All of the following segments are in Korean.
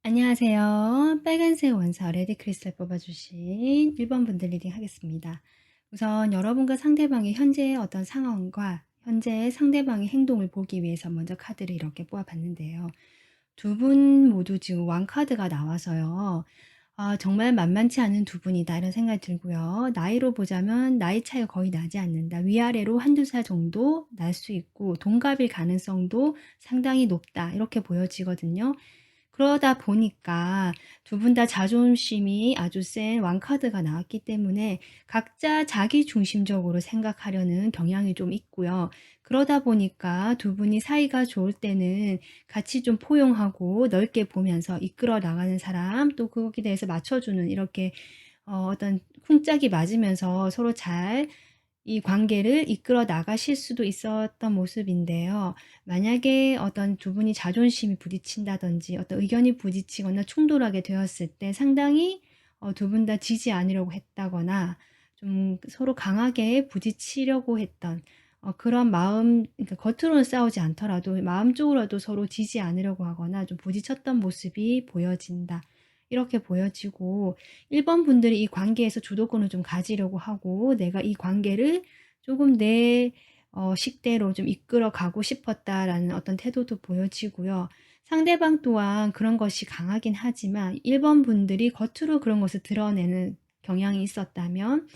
안녕하세요. 빨간색 원서 레드 크리스탈 뽑아주신 1번 분들 리딩 하겠습니다. 우선 여러분과 상대방의 현재의 어떤 상황과 현재의 상대방의 행동을 보기 위해서 먼저 카드를 이렇게 뽑아봤는데요. 두 분 모두 지금 왕카드가 나와서요. 정말 만만치 않은 두 분이다 이런 생각이 들고요. 나이로 보자면 나이 차이가 거의 나지 않는다. 위아래로 한두 살 정도 날 수 있고 동갑일 가능성도 상당히 높다 이렇게 보여지거든요. 그러다 보니까 두 분 다 자존심이 아주 센 왕카드가 나왔기 때문에 각자 자기 중심적으로 생각하려는 경향이 좀 있고요. 그러다 보니까 두 분이 사이가 좋을 때는 같이 좀 포용하고 넓게 보면서 이끌어 나가는 사람, 또 거기에 대해서 맞춰주는 이렇게 어떤 쿵짝이 맞으면서 서로 잘 이 관계를 이끌어 나가실 수도 있었던 모습인데요. 만약에 어떤 두 분이 자존심이 부딪힌다든지 어떤 의견이 부딪히거나 충돌하게 되었을 때 상당히 두 분 다 지지 않으려고 했다거나 좀 서로 강하게 부딪히려고 했던 그런 마음, 그러니까 겉으로는 싸우지 않더라도 마음적으로도 서로 지지 않으려고 하거나 좀 부딪혔던 모습이 보여진다. 이렇게 보여지고 1번 분들이 이 관계에서 주도권을 좀 가지려고 하고 내가 이 관계를 조금 내 식대로 좀 이끌어 가고 싶었다라는 어떤 태도도 보여지고요. 상대방 또한 그런 것이 강하긴 하지만 1번 분들이 겉으로 그런 것을 드러내는 경향이 있었다면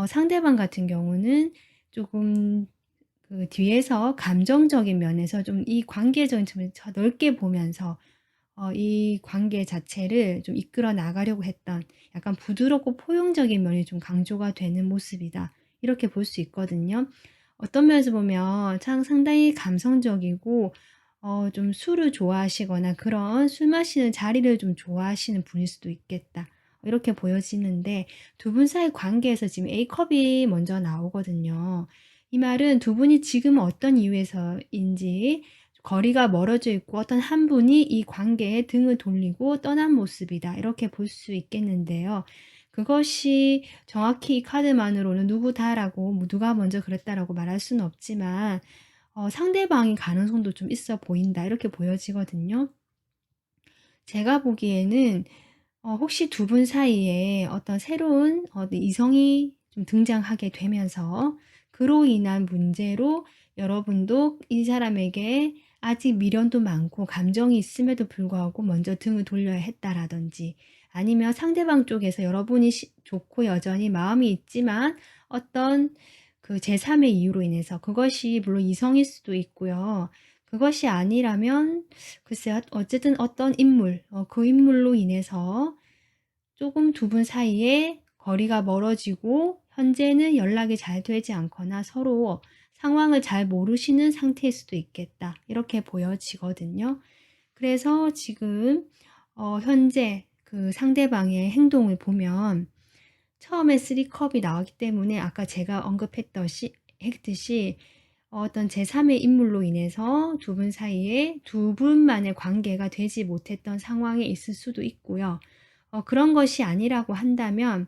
상대방 같은 경우는 조금 그 뒤에서 감정적인 면에서 좀 이 관계적인 점을 더 넓게 보면서 이 관계 자체를 좀 이끌어 나가려고 했던 약간 부드럽고 포용적인 면이 좀 강조가 되는 모습이다. 이렇게 볼 수 있거든요. 어떤 면에서 보면 참 상당히 감성적이고 좀 술을 좋아하시거나 그런 술 마시는 자리를 좀 좋아하시는 분일 수도 있겠다. 이렇게 보여지는데 두 분 사이 관계에서 지금 A컵이 먼저 나오거든요. 이 말은 두 분이 지금 어떤 이유에서인지 거리가 멀어져 있고 어떤 한 분이 이 관계에 등을 돌리고 떠난 모습이다. 이렇게 볼 수 있겠는데요. 그것이 정확히 이 카드만으로는 누구다라고 뭐 누가 먼저 그랬다라고 말할 수는 없지만 상대방이 가능성도 좀 있어 보인다. 이렇게 보여지거든요. 제가 보기에는 혹시 두 분 사이에 어떤 새로운 이성이 좀 등장하게 되면서 그로 인한 문제로 여러분도 이 사람에게 아직 미련도 많고 감정이 있음에도 불구하고 먼저 등을 돌려야 했다라든지 아니면 상대방 쪽에서 여러분이 좋고 여전히 마음이 있지만 어떤 그 제3의 이유로 인해서 그것이 물론 이성일 수도 있고요. 그것이 아니라면 글쎄요. 어쨌든 어떤 인물, 그 인물로 인해서 조금 두 분 사이에 거리가 멀어지고 현재는 연락이 잘 되지 않거나 서로 상황을 잘 모르시는 상태일 수도 있겠다. 이렇게 보여지거든요. 그래서 지금 현재 그 상대방의 행동을 보면 처음에 3컵이 나왔기 때문에 아까 제가 했듯이 어떤 제3의 인물로 인해서 두 분 사이에 두 분만의 관계가 되지 못했던 상황에 있을 수도 있고요. 그런 것이 아니라고 한다면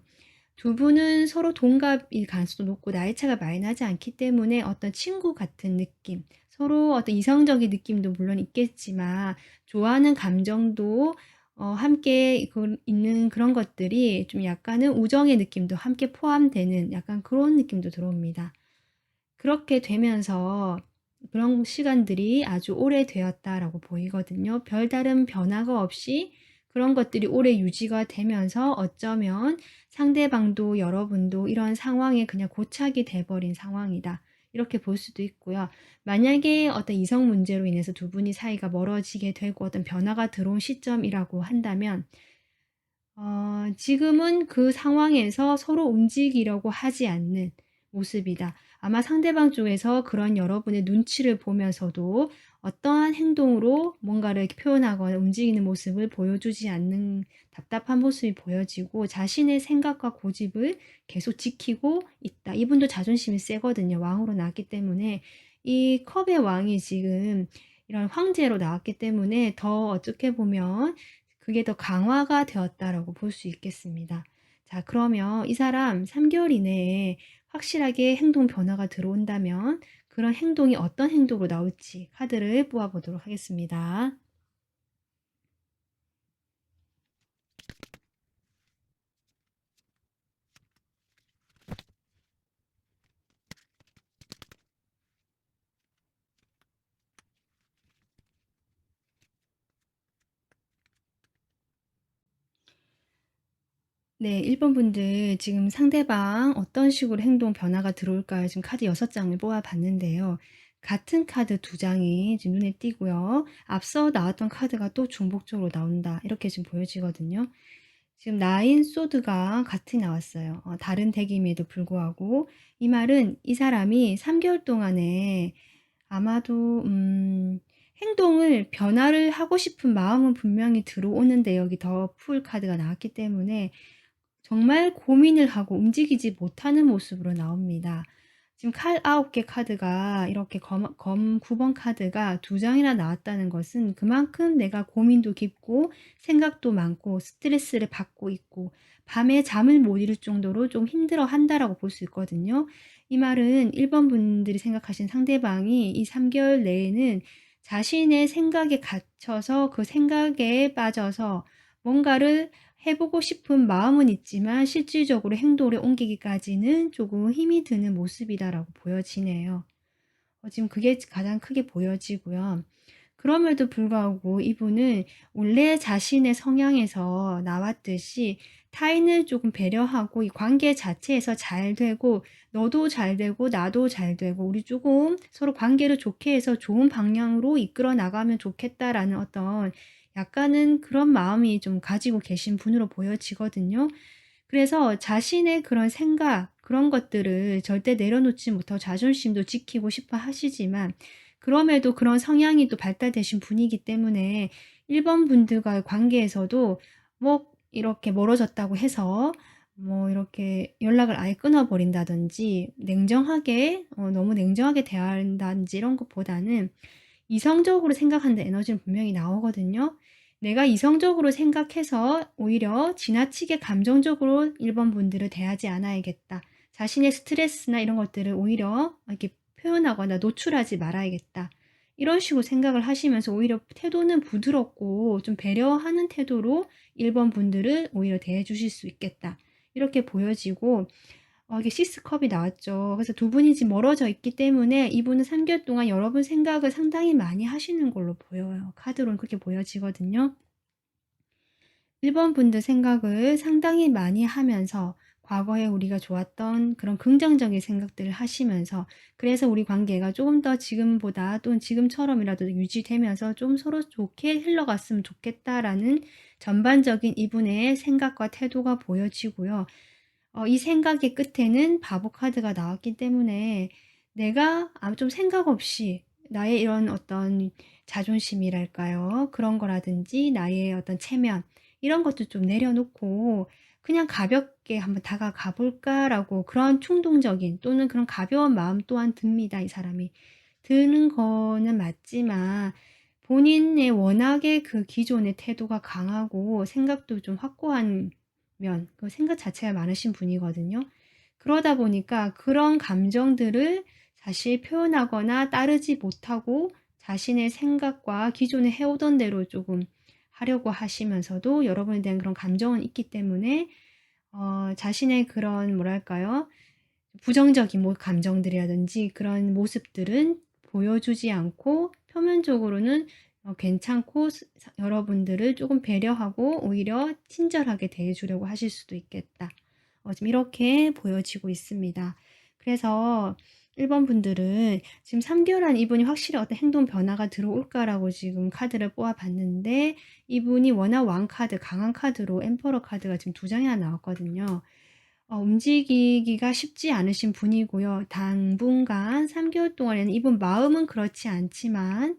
두 분은 서로 동갑일 가능성도 높고 나이 차가 많이 나지 않기 때문에 어떤 친구 같은 느낌, 서로 어떤 이성적인 느낌도 물론 있겠지만 좋아하는 감정도 함께 있는 그런 것들이 좀 약간은 우정의 느낌도 함께 포함되는 약간 그런 느낌도 들어옵니다. 그렇게 되면서 그런 시간들이 아주 오래되었다라고 보이거든요. 별다른 변화가 없이 그런 것들이 오래 유지가 되면서 어쩌면 상대방도 여러분도 이런 상황에 그냥 고착이 돼버린 상황이다. 이렇게 볼 수도 있고요. 만약에 어떤 이성 문제로 인해서 두 분이 사이가 멀어지게 되고 어떤 변화가 들어온 시점이라고 한다면 지금은 그 상황에서 서로 움직이려고 하지 않는 모습이다. 아마 상대방 쪽에서 그런 여러분의 눈치를 보면서도 어떠한 행동으로 뭔가를 이렇게 표현하거나 움직이는 모습을 보여주지 않는 답답한 모습이 보여지고 자신의 생각과 고집을 계속 지키고 있다. 이분도 자존심이 세거든요. 왕으로 나왔기 때문에 이 컵의 왕이 지금 이런 황제로 나왔기 때문에 더 어떻게 보면 그게 더 강화가 되었다라고 볼 수 있겠습니다. 자, 그러면 이 사람 3개월 이내에 확실하게 행동 변화가 들어온다면 그런 행동이 어떤 행동으로 나올지 카드를 뽑아보도록 하겠습니다. 네, 1번 분들 지금 상대방 어떤 식으로 행동 변화가 들어올까요? 지금 카드 6장을 뽑아 봤는데요. 같은 카드 2장이 지금 눈에 띄고요. 앞서 나왔던 카드가 또 중복적으로 나온다. 이렇게 지금 보여지거든요. 지금 나인 소드가 같이 나왔어요. 다른 덱임에도 불구하고 이 말은 이 사람이 3개월 동안에 아마도 행동을 변화를 하고 싶은 마음은 분명히 들어오는데 여기 더 풀 카드가 나왔기 때문에 정말 고민을 하고 움직이지 못하는 모습으로 나옵니다. 지금 칼 9개 카드가 이렇게 검 9번 카드가 2장이나 나왔다는 것은 그만큼 내가 고민도 깊고 생각도 많고 스트레스를 받고 있고 밤에 잠을 못 이룰 정도로 좀 힘들어 한다라고 볼 수 있거든요. 이 말은 1번 분들이 생각하신 상대방이 이 3개월 내에는 자신의 생각에 갇혀서 그 생각에 빠져서 뭔가를 해보고 싶은 마음은 있지만 실질적으로 행동에 옮기기까지는 조금 힘이 드는 모습이다라고 보여지네요. 지금 그게 가장 크게 보여지고요. 그럼에도 불구하고 이분은 원래 자신의 성향에서 나왔듯이 타인을 조금 배려하고 이 관계 자체에서 잘 되고 너도 잘 되고 나도 잘 되고 우리 조금 서로 관계를 좋게 해서 좋은 방향으로 이끌어 나가면 좋겠다라는 어떤 약간은 그런 마음이 좀 가지고 계신 분으로 보여지거든요. 그래서 자신의 그런 생각, 그런 것들을 절대 내려놓지 못하고 자존심도 지키고 싶어 하시지만 그럼에도 그런 성향이 또 발달되신 분이기 때문에 1번 분들과의 관계에서도 뭐 이렇게 멀어졌다고 해서 뭐 이렇게 연락을 아예 끊어버린다든지 냉정하게 너무 냉정하게 대한다든지 이런 것보다는 이성적으로 생각하는 에너지는 분명히 나오거든요. 내가 이성적으로 생각해서 오히려 지나치게 감정적으로 1번 분들을 대하지 않아야겠다. 자신의 스트레스나 이런 것들을 오히려 이렇게 표현하거나 노출하지 말아야겠다. 이런 식으로 생각을 하시면서 오히려 태도는 부드럽고 좀 배려하는 태도로 1번 분들을 오히려 대해 주실 수 있겠다. 이렇게 보여지고 이게 시스컵이 나왔죠. 그래서 두 분이 지금 멀어져 있기 때문에 이분은 3개월 동안 여러분 생각을 상당히 많이 하시는 걸로 보여요. 카드로는 그렇게 보여지거든요. 1번 분들 생각을 상당히 많이 하면서 과거에 우리가 좋았던 그런 긍정적인 생각들을 하시면서 그래서 우리 관계가 조금 더 지금보다 또는 지금처럼이라도 유지되면서 좀 서로 좋게 흘러갔으면 좋겠다라는 전반적인 이분의 생각과 태도가 보여지고요. 이 생각의 끝에는 바보 카드가 나왔기 때문에 내가 좀 생각 없이 나의 이런 어떤 자존심이랄까요? 그런 거라든지 나의 어떤 체면 이런 것도 좀 내려놓고 그냥 가볍게 한번 다가가 볼까라고 그런 충동적인 또는 그런 가벼운 마음 또한 듭니다. 이 사람이. 드는 거는 맞지만 본인의 워낙에 그 기존의 태도가 강하고 생각도 좀 확고한 그 생각 자체가 많으신 분이거든요. 그러다 보니까 그런 감정들을 사실 표현하거나 따르지 못하고 자신의 생각과 기존에 해오던 대로 조금 하려고 하시면서도 여러분에 대한 그런 감정은 있기 때문에 자신의 그런 뭐랄까요? 부정적인 감정들이라든지 그런 모습들은 보여주지 않고 표면적으로는 괜찮고 여러분들을 조금 배려하고 오히려 친절하게 대해주려고 하실 수도 있겠다. 지금 이렇게 보여지고 있습니다. 그래서 1번 분들은 지금 3개월 안 이분이 확실히 어떤 행동 변화가 들어올까라고 지금 카드를 뽑아봤는데 이분이 워낙 왕카드, 강한 카드로 엠퍼러 카드가 지금 2장이나 나왔거든요. 움직이기가 쉽지 않으신 분이고요. 당분간 3개월 동안에는 이분 마음은 그렇지 않지만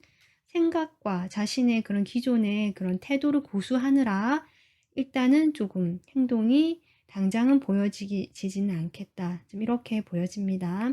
생각과 자신의 그런 기존의 그런 태도를 고수하느라 일단은 조금 행동이 당장은 보여지지는 않겠다. 좀 이렇게 보여집니다.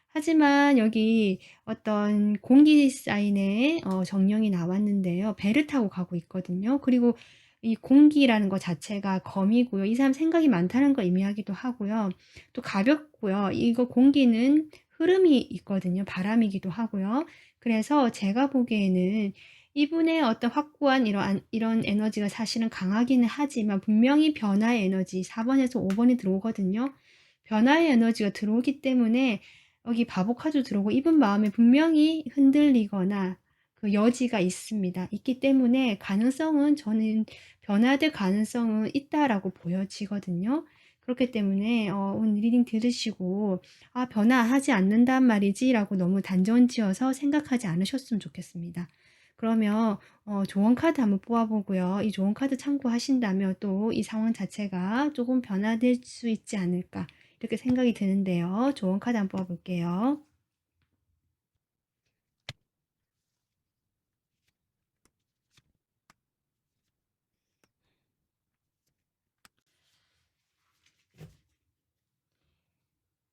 하지만 여기 어떤 공기 사인의 정령이 나왔는데요. 배를 타고 가고 있거든요. 그리고 이 공기라는 것 자체가 검이고요. 이 사람 생각이 많다는 걸 의미하기도 하고요. 또 가볍고요. 이거 공기는 흐름이 있거든요. 바람이기도 하고요. 그래서 제가 보기에는 이분의 어떤 확고한 이런 에너지가 사실은 강하기는 하지만 분명히 변화의 에너지 4번에서 5번이 들어오거든요. 변화의 에너지가 들어오기 때문에 여기 바보 카드 들어오고 이분 마음에 분명히 흔들리거나 그 여지가 있습니다. 있기 때문에 가능성은 저는 변화될 가능성은 있다라고 보여지거든요. 그렇기 때문에 오늘 리딩 들으시고 '아 변화하지 않는단 말이지.'라고 너무 단정 지어서 생각하지 않으셨으면 좋겠습니다. 그러면 조언 카드 한번 뽑아 보고요. 이 조언 카드 참고하신다면 또 이 상황 자체가 조금 변화될 수 있지 않을까 이렇게 생각이 드는데요. 조언 카드 한번 뽑아 볼게요.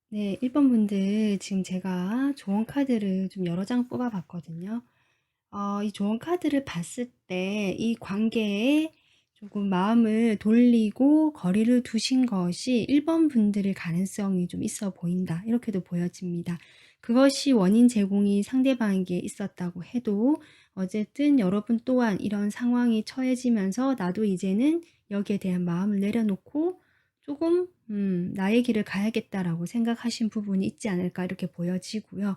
네. 1번 분들 지금 제가 조언 카드를 좀 여러 장 뽑아 봤거든요. 이 조언 카드를 봤을 때 이 관계에 조금 마음을 돌리고 거리를 두신 것이 1번 분들의 가능성이 좀 있어 보인다. 이렇게도 보여집니다. 그것이 원인 제공이 상대방에게 있었다고 해도 어쨌든 여러분 또한 이런 상황이 처해지면서 '나도 이제는 여기에 대한 마음을 내려놓고 조금 '나의 길을 가야겠다.'라고 생각하신 부분이 있지 않을까 이렇게 보여지고요.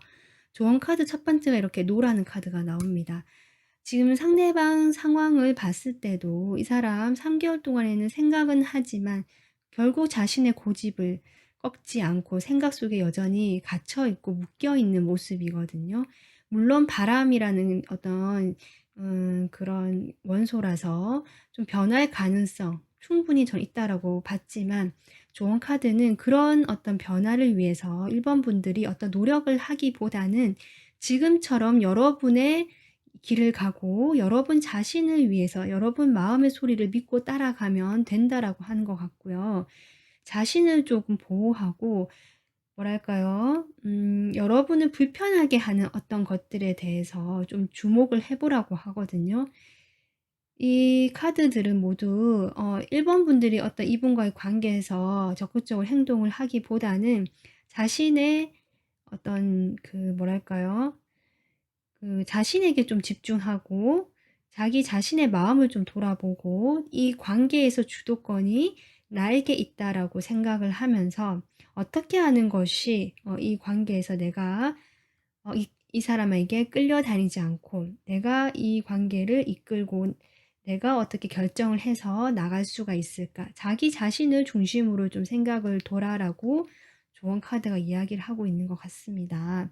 조언 카드 첫 번째가 이렇게 노라는 카드가 나옵니다. 지금 상대방 상황을 봤을 때도 이 사람 3개월 동안에는 생각은 하지만 결국 자신의 고집을 꺾지 않고 생각 속에 여전히 갇혀 있고 묶여 있는 모습이거든요. 물론 바람이라는 어떤 그런 원소라서 좀 변할 가능성 충분히 전 있다라고 봤지만 조언 카드는 그런 어떤 변화를 위해서 1번 분들이 어떤 노력을 하기보다는 지금처럼 여러분의 길을 가고 여러분 자신을 위해서 여러분 마음의 소리를 믿고 따라가면 된다라고 하는 것 같고요. 자신을 조금 보호하고 뭐랄까요? 여러분을 불편하게 하는 어떤 것들에 대해서 좀 주목을 해 보라고 하거든요. 이 카드들은 모두 1번 분들이 어떤 이분과의 관계에서 적극적으로 행동을 하기보다는 자신의 어떤 그 뭐랄까요? 그 자신에게 좀 집중하고 자기 자신의 마음을 좀 돌아보고 '이 관계에서 주도권이 나에게 있다.'라고 생각을 하면서 어떻게 하는 것이 이 관계에서 내가 이 사람에게 끌려다니지 않고 내가 이 관계를 이끌고 내가 어떻게 결정을 해서 나갈 수가 있을까? 자기 자신을 중심으로 좀 생각을 돌아라고 조언 카드가 이야기를 하고 있는 것 같습니다.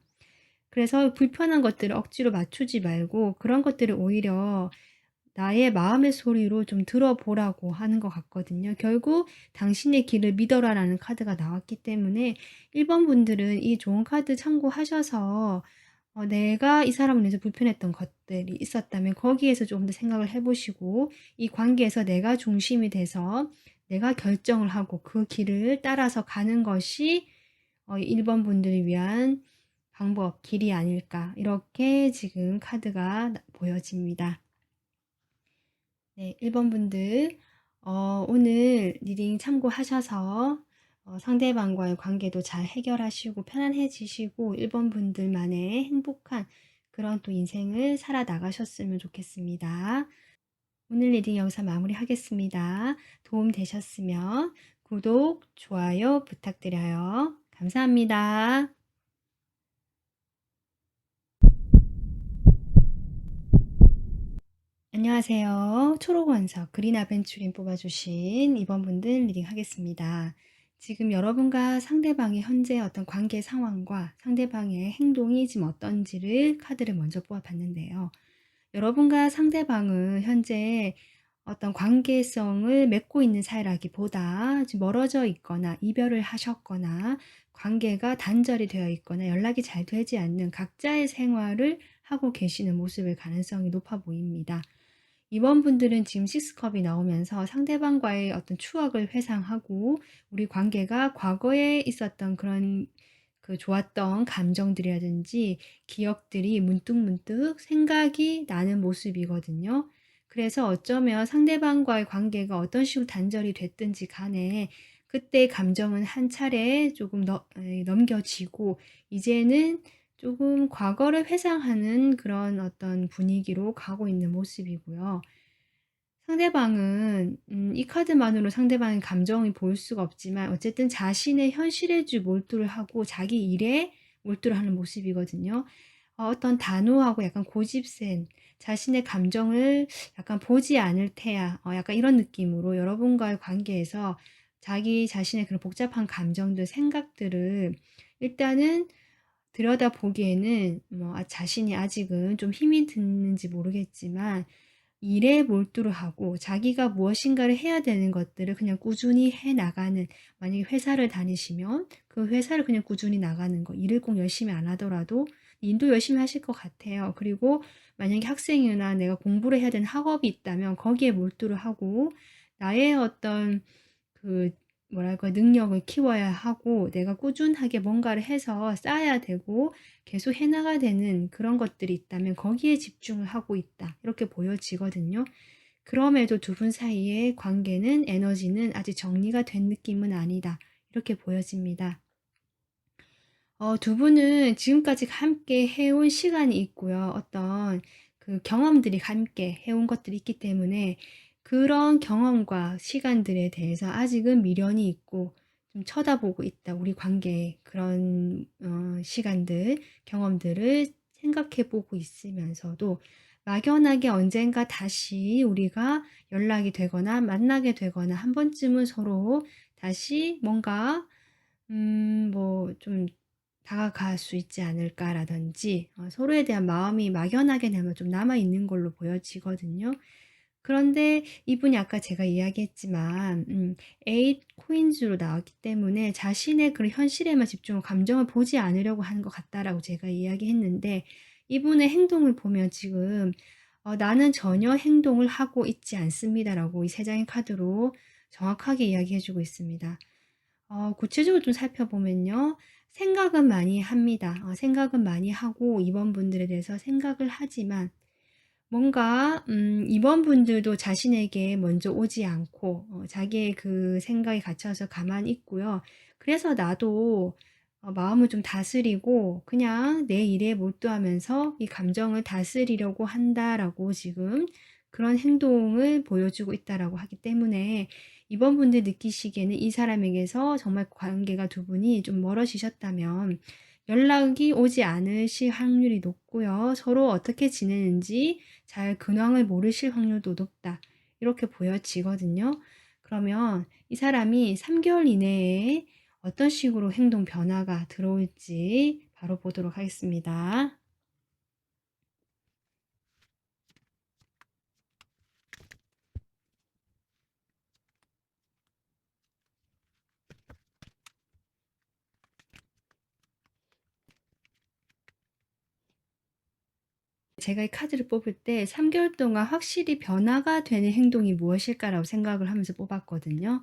그래서 불편한 것들을 억지로 맞추지 말고 그런 것들을 오히려 나의 마음의 소리로 좀 들어보라고 하는 것 같거든요. 결국 "당신의 길을 믿어라."라는 카드가 나왔기 때문에 1번 분들은 이 좋은 카드 참고하셔서 내가 이 사람을 위해서 불편했던 것들이 있었다면 거기에서 조금 더 생각을 해 보시고 이 관계에서 내가 중심이 돼서 내가 결정을 하고 그 길을 따라서 가는 것이 1번 분들을 위한 방법, 길이 아닐까 이렇게 지금 카드가 보여집니다. 네. 1번 분들 오늘 리딩 참고하셔서 상대방과의 관계도 잘 해결하시고 편안해지시고 1번 분들만의 행복한 그런 또 인생을 살아 나가셨으면 좋겠습니다. 오늘 리딩 여기서 마무리하겠습니다. 도움 되셨으면 구독, 좋아요 부탁드려요. 감사합니다. 안녕하세요. 초록원석 그린 아벤추린 뽑아주신 2번 분들 리딩 하겠습니다. 지금 여러분과 상대방의 현재 어떤 관계 상황과 상대방의 행동이 지금 어떤지를 카드를 먼저 뽑아봤는데요. 여러분과 상대방은 현재 어떤 관계성을 맺고 있는 사이라기보다 지금 멀어져 있거나 이별을 하셨거나 관계가 단절이 되어 있거나 연락이 잘 되지 않는 각자의 생활을 하고 계시는 모습일 가능성이 높아 보입니다. 이번 분들은 지금 식스컵이 나오면서 상대방과의 어떤 추억을 회상하고 우리 관계가 과거에 있었던 그런 그 좋았던 감정들이라든지 기억들이 문득문득 생각이 나는 모습이거든요. 그래서 어쩌면 상대방과의 관계가 어떤 식으로 단절이 됐든지 간에 그때의 감정은 한 차례 조금 넘겨지고 이제는 조금 과거를 회상하는 그런 어떤 분위기로 가고 있는 모습이고요. 상대방은 이 카드만으로 상대방의 감정이 보일 수가 없지만 어쨌든 자신의 현실에 몰두를 하고 자기 일에 몰두를 하는 모습이거든요. 어떤 단호하고 약간 고집센 자신의 감정을 약간 보지 않을 테야. 약간 이런 느낌으로 여러분과의 관계에서 자기 자신의 그런 복잡한 감정들, 생각들을 일단은 들여다보기에는 뭐 자신이 아직은 좀 힘이 드는지 모르겠지만 일에 몰두를 하고 자기가 무엇인가를 해야 되는 것들을 그냥 꾸준히 해 나가는, 만약에 회사를 다니시면 그 회사를 그냥 꾸준히 나가는 거, 일을 꼭 열심히 안 하더라도 일도 열심히 하실 것 같아요. 그리고 만약에 학생이나 내가 공부를 해야 되는 학업이 있다면 거기에 몰두를 하고 나의 어떤 그 뭐랄까 능력을 키워야 하고 내가 꾸준하게 뭔가를 해서 쌓아야 되고 계속 해 나가야 되는 그런 것들이 있다면 거기에 집중을 하고 있다, 이렇게 보여지거든요. 그럼에도 두 분 사이의 관계는, 에너지는 아직 정리가 된 느낌은 아니다, 이렇게 보여집니다. 두 분은 지금까지 함께 해온 시간이 있고요. 어떤 그 경험들이 함께 해온 것들이 있기 때문에 그런 경험과 시간들에 대해서 아직은 미련이 있고 좀 쳐다보고 있다. 우리 관계의 그런 시간들, 경험들을 생각해 보고 있으면서도 막연하게 언젠가 다시 우리가 연락이 되거나 만나게 되거나 한 번쯤은 서로 다시 뭔가 좀 다가갈 수 있지 않을까라든지 서로에 대한 마음이 막연하게나마 좀 남아 있는 걸로 보여지거든요. 그런데 이분이 아까 제가 이야기했지만 8 코인즈로 나왔기 때문에 자신의 그런 현실에만 집중하고 감정을 보지 않으려고 하는 것 같다라고 제가 이야기했는데, 이분의 행동을 보면 지금 나는 전혀 행동을 하고 있지 않습니다라고 이 세 장의 카드로 정확하게 이야기해 주고 있습니다. 구체적으로 좀 살펴보면요. 생각은 많이 합니다. 생각은 많이 하고 임원분들에 대해서 생각을 하지만 뭔가 임원분들도 자신에게 먼저 오지 않고 자기의 그 생각에 갇혀서 가만히 있고요. 그래서 나도 마음을 좀 다스리고 그냥 내 일에 몰두하면서 이 감정을 다스리려고 한다라고 지금 그런 행동을 보여주고 있다라고 하기 때문에 이번 분들 느끼시기에는 이 사람에게서 정말 관계가 두 분이 좀 멀어지셨다면 연락이 오지 않으실 확률이 높고요. 서로 어떻게 지내는지 잘 근황을 모르실 확률도 높다, 이렇게 보여지거든요. 그러면 이 사람이 3개월 이내에 어떤 식으로 행동 변화가 들어올지 바로 보도록 하겠습니다. 제가 이 카드를 뽑을 때 3개월 동안 확실히 변화가 되는 행동이 무엇일까라고 생각을 하면서 뽑았거든요.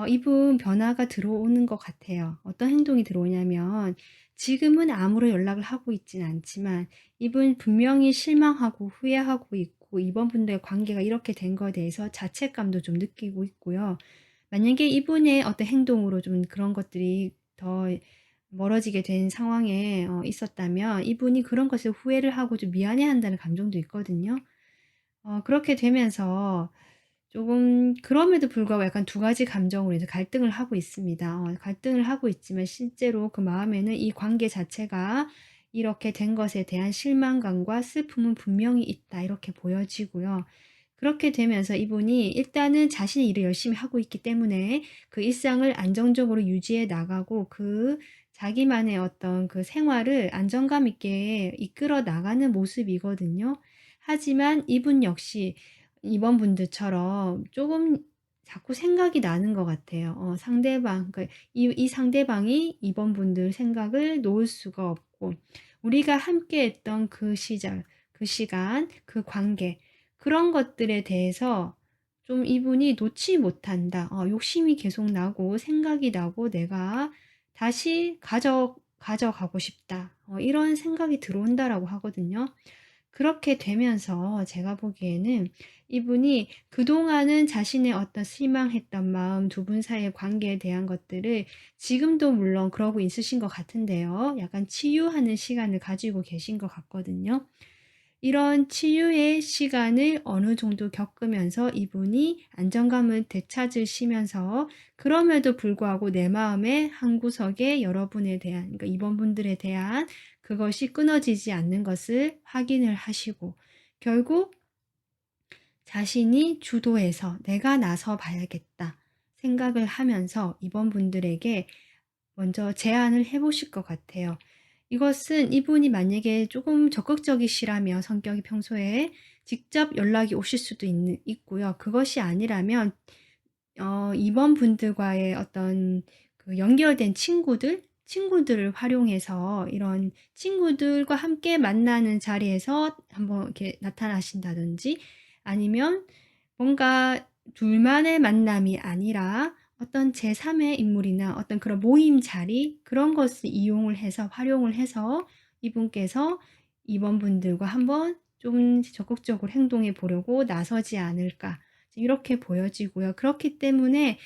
이분 변화가 들어오는 것 같아요. 어떤 행동이 들어오냐면 지금은 아무런 연락을 하고 있진 않지만 이분 분명히 실망하고 후회하고 있고 이번 분들의 관계가 이렇게 된 거에 대해서 자책감도 좀 느끼고 있고요. 만약에 이분의 어떤 행동으로 좀 그런 것들이 더 멀어지게 된 상황에 있었다면 이분이 그런 것을 후회를 하고 좀 미안해한다는 감정도 있거든요. 그렇게 되면서 조금 그럼에도 불구하고 약간 두 가지 감정으로 이제 갈등을 하고 있습니다. 갈등을 하고 있지만 실제로 그 마음에는 이 관계 자체가 이렇게 된 것에 대한 실망감과 슬픔은 분명히 있다, 이렇게 보여지고요. 그렇게 되면서 이분이 일단은 자신의 일을 열심히 하고 있기 때문에 그 일상을 안정적으로 유지해 나가고 그 자기만의 어떤 그 생활을 안정감 있게 이끌어 나가는 모습이거든요. 하지만 이분 역시 이번 분들처럼 조금 자꾸 생각이 나는 것 같아요. 상대방, 그러니까 이 상대방이 이번 분들 생각을 놓을 수가 없고 우리가 함께 했던 그 시절, 그 시간, 그 관계, 그런 것들에 대해서 좀 이분이 놓지 못한다. 욕심이 계속 나고 생각이 나고 '내가 다시 가져가고 싶다.' 이런 생각이 들어온다라고 하거든요. 그렇게 되면서 제가 보기에는 이분이 그동안은 자신의 어떤 실망했던 마음, 두 분 사이의 관계에 대한 것들을 지금도 물론 그러고 있으신 것 같은데요. 약간 치유하는 시간을 가지고 계신 것 같거든요. 이런 치유의 시간을 어느 정도 겪으면서 이분이 안정감을 되찾으시면서 그럼에도 불구하고 내 마음의 한구석에 여러분에 대한, 그러니까 이번분들에 대한 그것이 끊어지지 않는 것을 확인을 하시고 결국 자신이 주도해서 내가 나서 봐야겠다 생각을 하면서 이번분들에게 먼저 제안을 해보실 것 같아요. 이것은 이분이 만약에 조금 적극적이시라면 성격이 평소에 직접 연락이 오실 수도 있고요. 그것이 아니라면 이번 분들과의 어떤 그 연결된 친구들을 활용해서 이런 친구들과 함께 만나는 자리에서 한번 이렇게 나타나신다든지 아니면 뭔가 둘만의 만남이 아니라 어떤 제3의 인물이나 어떤 그런 모임 자리 그런 것을 이용을 해서 활용을 해서 이분께서 이번 분들과 한번 좀 적극적으로 행동해 보려고 나서지 않을까 이렇게 보여지고요. 그렇기 때문에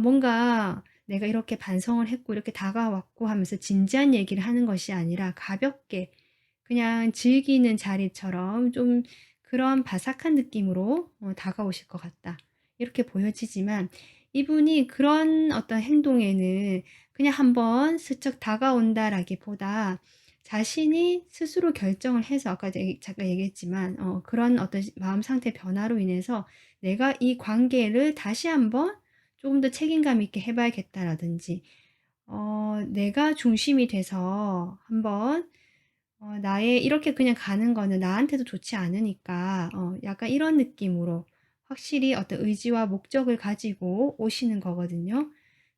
뭔가 내가 이렇게 반성을 했고 이렇게 다가왔고 하면서 진지한 얘기를 하는 것이 아니라 가볍게 그냥 즐기는 자리처럼 좀 그런 바삭한 느낌으로 다가오실 것 같다. 이렇게 보여지지만 이분이 그런 어떤 행동에는 그냥 한번 슬쩍 다가온다라기보다 자신이 스스로 결정을 해서 아까 잠깐 얘기했지만 그런 어떤 마음 상태 변화로 인해서 내가 이 관계를 다시 한번 조금 더 책임감 있게 해봐야겠다라든지 내가 중심이 돼서 한번 나의 이렇게 그냥 가는 거는 나한테도 좋지 않으니까 약간 이런 느낌으로 확실히 어떤 의지와 목적을 가지고 오시는 거거든요.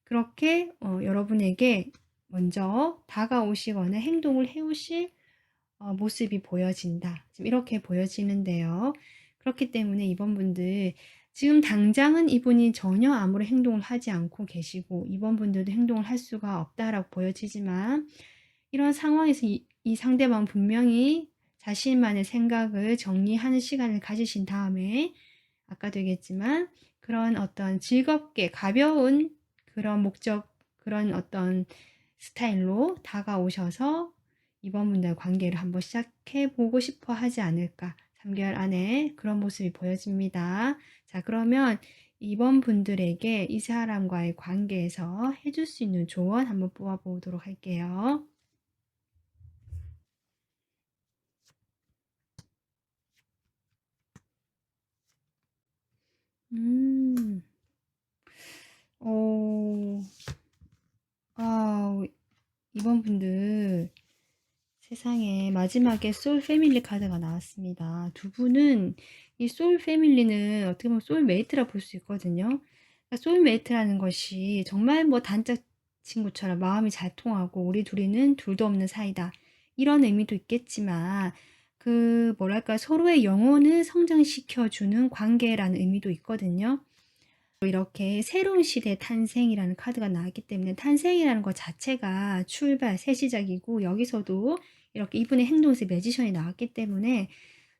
그렇게 여러분에게 먼저 다가오시거나 행동을 해오실 모습이 보여진다. 지금 이렇게 보여지는데요. 그렇기 때문에 이번 분들 지금 당장은 이분이 전혀 아무런 행동을 하지 않고 계시고 이번 분들도 행동을 할 수가 없다라고 보여지지만 이런 상황에서 이 상대방 분명히 자신만의 생각을 정리하는 시간을 가지신 다음에 아까도 얘기했지만 그런 어떤 즐겁게 가벼운 그런 목적 그런 어떤 스타일로 다가오셔서 이번 분들의 관계를 한번 시작해 보고 싶어 하지 않을까 3개월 안에 그런 모습이 보여집니다. 자, 그러면 이번 분들에게 이 사람과의 관계에서 해줄 수 있는 조언 한번 뽑아 보도록 할게요. 음, 어, 아, 이번 분들 세상에 마지막에 소울 패밀리 카드가 나왔습니다. 두 분은 이 소울 패밀리는 어떻게 보면 소울메이트라 볼 수 있거든요. 그러니까 소울메이트라는 것이 정말 뭐 단짝 친구처럼 마음이 잘 통하고 우리 둘이는 둘도 없는 사이다. 이런 의미도 있겠지만 그 뭐랄까 서로의 영혼을 성장시켜주는 관계라는 의미도 있거든요. 이렇게 새로운 시대 탄생이라는 카드가 나왔기 때문에 탄생이라는 것 자체가 출발, 새 시작이고 여기서도 이렇게 이분의 행동에서 매지션이 나왔기 때문에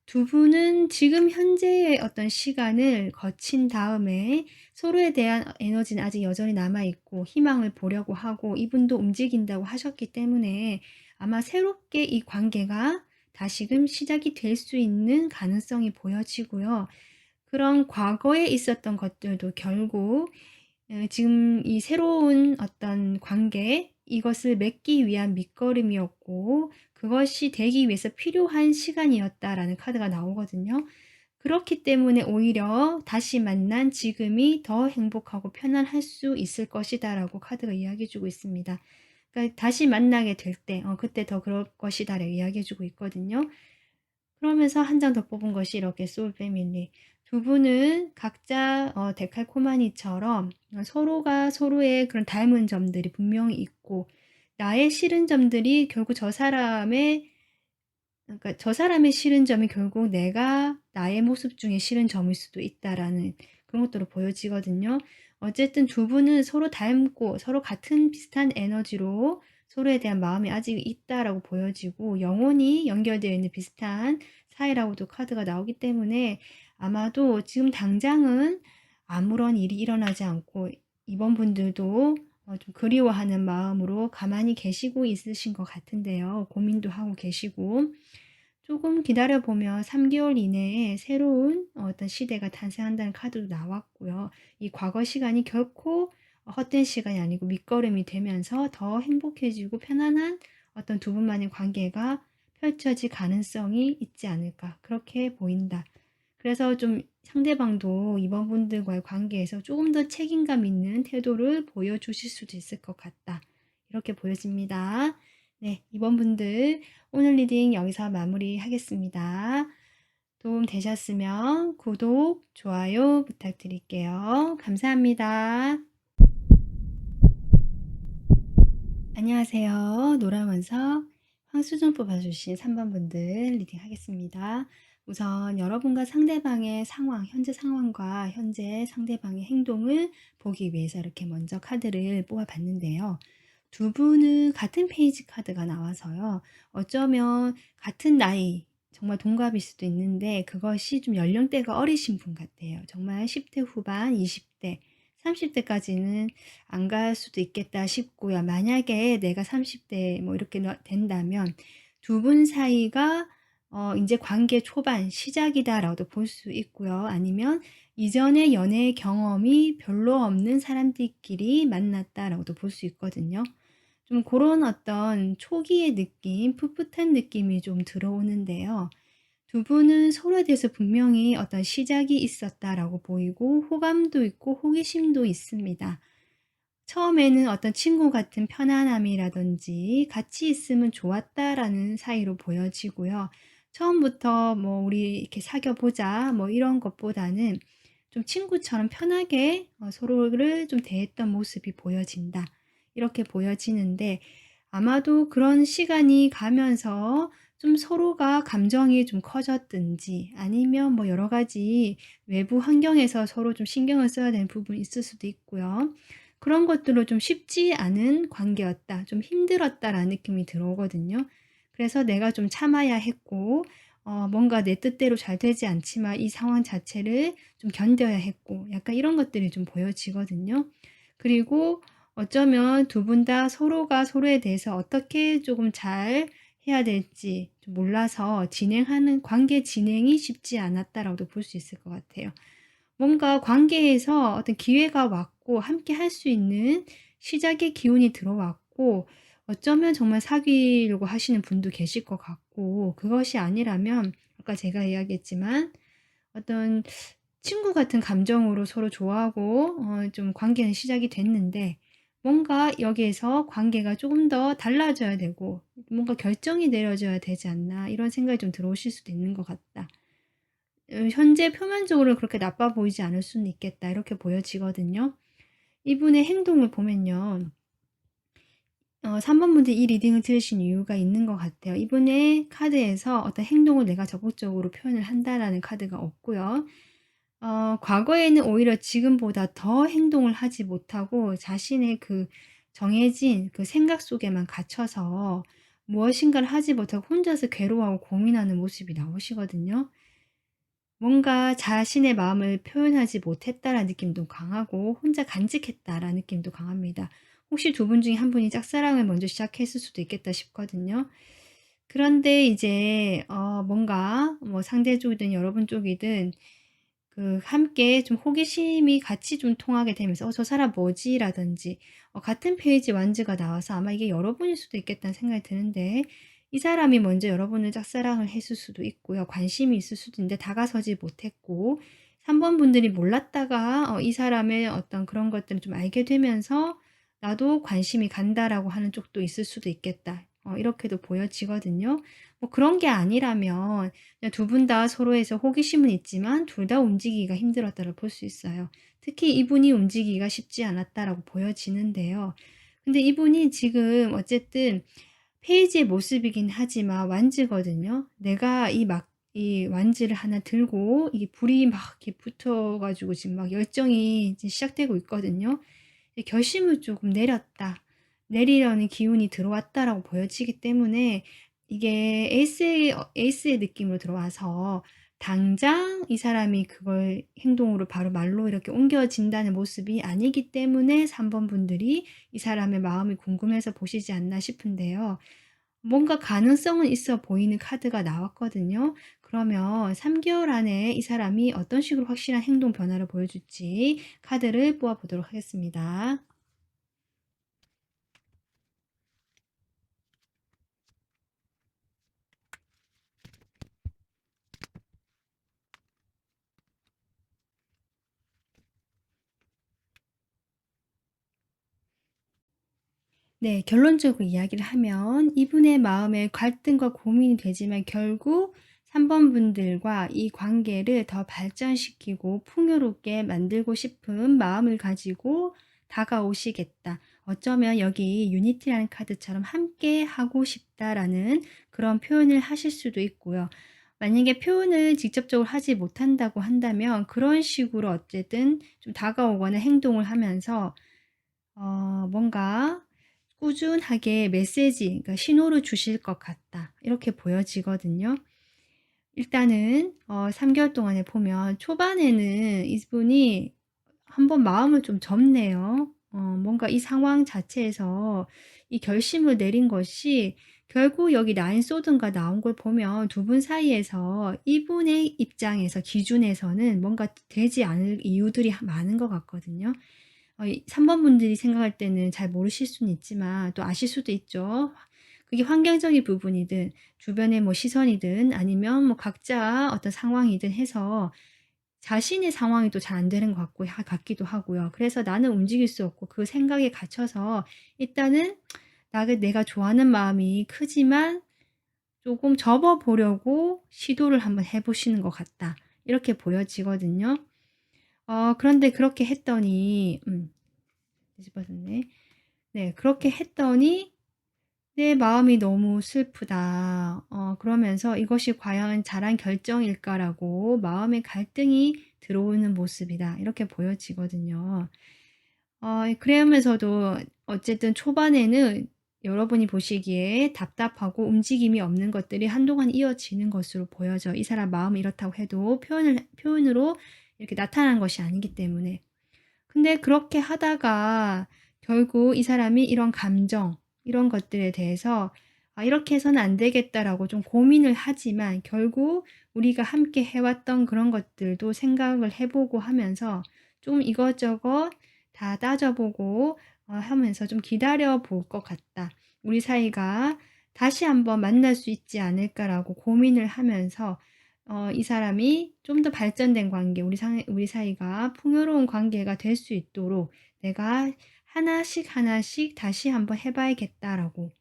두 분은 지금 현재의 어떤 시간을 거친 다음에 서로에 대한 에너지는 아직 여전히 남아있고 희망을 보려고 하고 이분도 움직인다고 하셨기 때문에 아마 새롭게 이 관계가 다시금 시작이 될 수 있는 가능성이 보여지고요. 그런 과거에 있었던 것들도 결국 지금 이 새로운 어떤 관계 이것을 맺기 위한 밑거름이었고 그것이 되기 위해서 필요한 시간이었다라는 카드가 나오거든요. 그렇기 때문에 오히려 다시 만난 지금이 더 행복하고 편안할 수 있을 것이다라고 카드가 이야기해주고 있습니다. 그러니까 다시 만나게 될 때, 그때 더 그럴 것이다라고 이야기해주고 있거든요. 그러면서 한 장 더 뽑은 것이 이렇게 소울 패밀리. 두 분은 각자 데칼코마니처럼 서로가 서로의 그런 닮은 점들이 분명히 있고 나의 싫은 점들이 결국 그러니까 저 사람의 싫은 점이 결국 내가 나의 모습 중에 싫은 점일 수도 있다라는 그런 것들로 보여지거든요. 어쨌든 두 분은 서로 닮고 서로 같은 비슷한 에너지로 서로에 대한 마음이 아직 있다라고 보여지고 영혼이 연결되어 있는 비슷한 사이라고도 카드가 나오기 때문에 아마도 지금 당장은 아무런 일이 일어나지 않고 이번 분들도 좀 그리워하는 마음으로 가만히 계시고 있으신 것 같은데요. 고민도 하고 계시고 조금 기다려보면 3개월 이내에 새로운 어떤 시대가 탄생한다는 카드도 나왔고요. 이 과거 시간이 결코 헛된 시간이 아니고 밑거름이 되면서 더 행복해지고 편안한 어떤 두 분만의 관계가 펼쳐질 가능성이 있지 않을까 그렇게 보인다. 그래서 좀 상대방도 이번 분들과의 관계에서 조금 더 책임감 있는 태도를 보여주실 수도 있을 것 같다. 이렇게 보여집니다. 네, 이번 분들 오늘 리딩 여기서 마무리하겠습니다. 도움 되셨으면 구독, 좋아요 부탁드릴게요. 감사합니다. 안녕하세요. 노라원석 황수정 뽑아주신 3번 분들 리딩 하겠습니다. 우선 여러분과 상대방의 상황, 현재 상황과 현재 상대방의 행동을 보기 위해서 이렇게 먼저 카드를 뽑아봤는데요. 두 분은 같은 페이지 카드가 나와서요. 어쩌면 같은 나이, 정말 동갑일 수도 있는데 그것이 좀 연령대가 어리신 분 같아요. 정말 10대 후반, 20대, 30대까지는 안 갈 수도 있겠다 싶고요. 만약에 내가 30대 뭐 이렇게 된다면 두 분 사이가 이제 관계 초반 시작이다라고도 볼 수 있고요. 아니면 이전에 연애 경험이 별로 없는 사람들끼리 만났다라고도 볼 수 있거든요. 좀 그런 어떤 초기의 느낌, 풋풋한 느낌이 좀 들어오는데요. 두 분은 서로에 대해서 분명히 어떤 시작이 있었다라고 보이고 호감도 있고 호기심도 있습니다. 처음에는 어떤 친구 같은 편안함이라든지 같이 있으면 좋았다라는 사이로 보여지고요. 처음부터 뭐 우리 이렇게 사귀어 보자 뭐 이런 것보다는 좀 친구처럼 편하게 서로를 좀 대했던 모습이 보여진다. 이렇게 보여지는데 아마도 그런 시간이 가면서 좀 서로가 감정이 좀 커졌든지 아니면 뭐 여러 가지 외부 환경에서 서로 좀 신경을 써야 되는 부분이 있을 수도 있고요. 그런 것들로 좀 쉽지 않은 관계였다. 좀 힘들었다라는 느낌이 들어오거든요. 그래서 내가 좀 참아야 했고 뭔가 내 뜻대로 잘 되지 않지만 이 상황 자체를 좀 견뎌야 했고 약간 이런 것들이 좀 보여지거든요. 그리고 어쩌면 두 분 다 서로가 서로에 대해서 어떻게 조금 잘 해야 될지 좀 몰라서 진행하는 관계 진행이 쉽지 않았다라고도 볼 수 있을 것 같아요. 뭔가 관계에서 어떤 기회가 왔고 함께 할 수 있는 시작의 기운이 들어왔고 어쩌면 정말 사귀려고 하시는 분도 계실 것 같고 그것이 아니라면 아까 제가 이야기했지만 어떤 친구 같은 감정으로 서로 좋아하고 좀 관계는 시작이 됐는데 뭔가 여기에서 관계가 조금 더 달라져야 되고 뭔가 결정이 내려져야 되지 않나 이런 생각이 좀 들어오실 수도 있는 것 같다. 현재 표면적으로 그렇게 나빠 보이지 않을 수는 있겠다. 이렇게 보여지거든요. 이분의 행동을 보면요. 3번 분들 이 리딩을 들으신 이유가 있는 것 같아요. 이분의 카드에서 어떤 행동을 내가 적극적으로 표현을 한다라는 카드가 없고요. 과거에는 오히려 지금보다 더 행동을 하지 못하고 자신의 그 정해진 그 생각 속에만 갇혀서 무엇인가를 하지 못하고 혼자서 괴로워하고 고민하는 모습이 나오시거든요. 뭔가 자신의 마음을 표현하지 못했다라는 느낌도 강하고 혼자 간직했다라는 느낌도 강합니다. 혹시 두 분 중에 한 분이 짝사랑을 먼저 시작했을 수도 있겠다 싶거든요. 그런데 이제 뭔가 뭐 상대 쪽이든 여러분 쪽이든 그 함께 좀 호기심이 같이 좀 통하게 되면서 저 사람 뭐지? 라든지 같은 페이지 완즈가 나와서 아마 이게 여러분일 수도 있겠다는 생각이 드는데 이 사람이 먼저 여러분을 짝사랑을 했을 수도 있고요. 관심이 있을 수도 있는데 다가서지 못했고 3번 분들이 몰랐다가 이 사람의 어떤 그런 것들을 좀 알게 되면서 나도 관심이 간다라고 하는 쪽도 있을 수도 있겠다. 이렇게도 보여지거든요. 뭐 그런 게 아니라면 두 분 다 서로에서 호기심은 있지만 둘 다 움직이기가 힘들었다고 볼 수 있어요. 특히 이분이 움직이기가 쉽지 않았다라고 보여지는데요. 근데 이분이 지금 어쨌든 페이지의 모습이긴 하지만 완즈거든요. 내가 이 완즈를 하나 들고 이게 불이 막 이렇게 붙어가지고 지금 막 열정이 이제 시작되고 있거든요. 결심을 조금 내렸다. 내리려는 기운이 들어왔다라고 보여지기 때문에 이게 에이스의 느낌으로 들어와서 당장 이 사람이 그걸 행동으로 바로 말로 이렇게 옮겨진다는 모습이 아니기 때문에 3번 분들이 이 사람의 마음이 궁금해서 보시지 않나 싶은데요. 뭔가 가능성은 있어 보이는 카드가 나왔거든요. 그러면 3개월 안에 이 사람이 어떤 식으로 확실한 행동 변화를 보여줄지 카드를 뽑아 보도록 하겠습니다. 네. 결론적으로 이야기를 하면 이분의 마음에 갈등과 고민이 되지만 결국 3번 분들과 이 관계를 더 발전시키고 풍요롭게 만들고 싶은 마음을 가지고 다가오시겠다. 어쩌면 여기 유니티라는 카드처럼 '함께 하고 싶다.'라는 그런 표현을 하실 수도 있고요. 만약에 표현을 직접적으로 하지 못한다고 한다면 그런 식으로 어쨌든 좀 다가오거나 행동을 하면서 뭔가 꾸준하게 메시지, 그러니까 신호를 주실 것 같다. 이렇게 보여지거든요. 일단은 3 개월 동안에 보면 초반에는 이분이 한번 마음을 좀 접네요. 뭔가 이 상황 자체에서 이 결심을 내린 것이 결국 여기 나인 소드가 나온 걸 보면 두 분 사이에서 이분의 입장에서 기준에서는 뭔가 되지 않을 이유들이 많은 것 같거든요. 이 3번 분들이 생각할 때는 잘 모르실 수는 있지만 또 아실 수도 있죠. 그게 환경적인 부분이든 주변의 뭐 시선이든 아니면 뭐 각자 어떤 상황이든 해서 자신의 상황이 또 잘 안 되는 것 같기도 하고요. 그래서 나는 움직일 수 없고 그 생각에 갇혀서 일단은 나가 내가 좋아하는 마음이 크지만 조금 접어 보려고 시도를 한번 해 보시는 것 같다. 이렇게 보여지거든요. 그런데 그렇게 했더니 뒤집어졌네. 네. 그렇게 했더니 "내 마음이 너무 슬프다." 그러면서 '이것이 과연 잘한 결정일까?'라고 마음의 갈등이 들어오는 모습이다. 이렇게 보여지거든요. 그러면서도 어쨌든 초반에는 여러분이 보시기에 답답하고 움직임이 없는 것들이 한동안 이어지는 것으로 보여져요. 이 사람 마음이 이렇다고 해도 표현으로 이렇게 나타나는 것이 아니기 때문에. 근데 그렇게 하다가 결국 이 사람이 이런 감정, 이런 것들에 대해서 '아 이렇게 해서는 안 되겠다.'라고 좀 고민을 하지만 결국 우리가 함께 해 왔던 그런 것들도 생각을 해 보고 하면서 좀 이것저것 다 따져 보고 하면서 좀 기다려 볼 것 같다. '우리 사이가 다시 한번 만날 수 있지 않을까.'라고 고민을 하면서 이 사람이 좀 더 발전된 관계, 우리 사이가 풍요로운 관계가 될 수 있도록 '내가 하나씩 하나씩 다시 한번 해 봐야겠다.'라고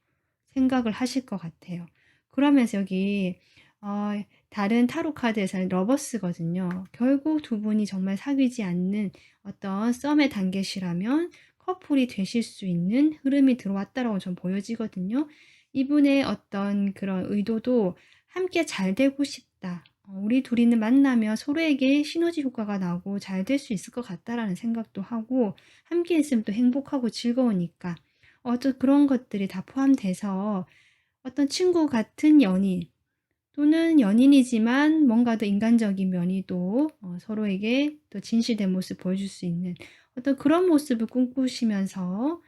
생각을 하실 것 같아요. 그러면서 여기 어 다른 타로 카드에서는 러버스거든요. 결국 두 분이 정말 사귀지 않는 어떤 썸의 단계시라면 커플이 되실 수 있는 흐름이 들어왔다라고 전 보여지거든요. 이분의 어떤 그런 의도도 '함께 잘 되고 싶다. 우리 둘이는 만나면 서로에게 시너지 효과가 나고 잘 될 수 있을 것 같다.'라는 생각도 하고 함께 있으면 또 행복하고 즐거우니까 또 그런 것들이 다 포함돼서 어떤 친구 같은 연인 또는 연인이지만 뭔가 더 인간적인 면이 또 서로에게 또 진실된 모습 보여줄 수 있는 어떤 그런 모습을 꿈꾸시면서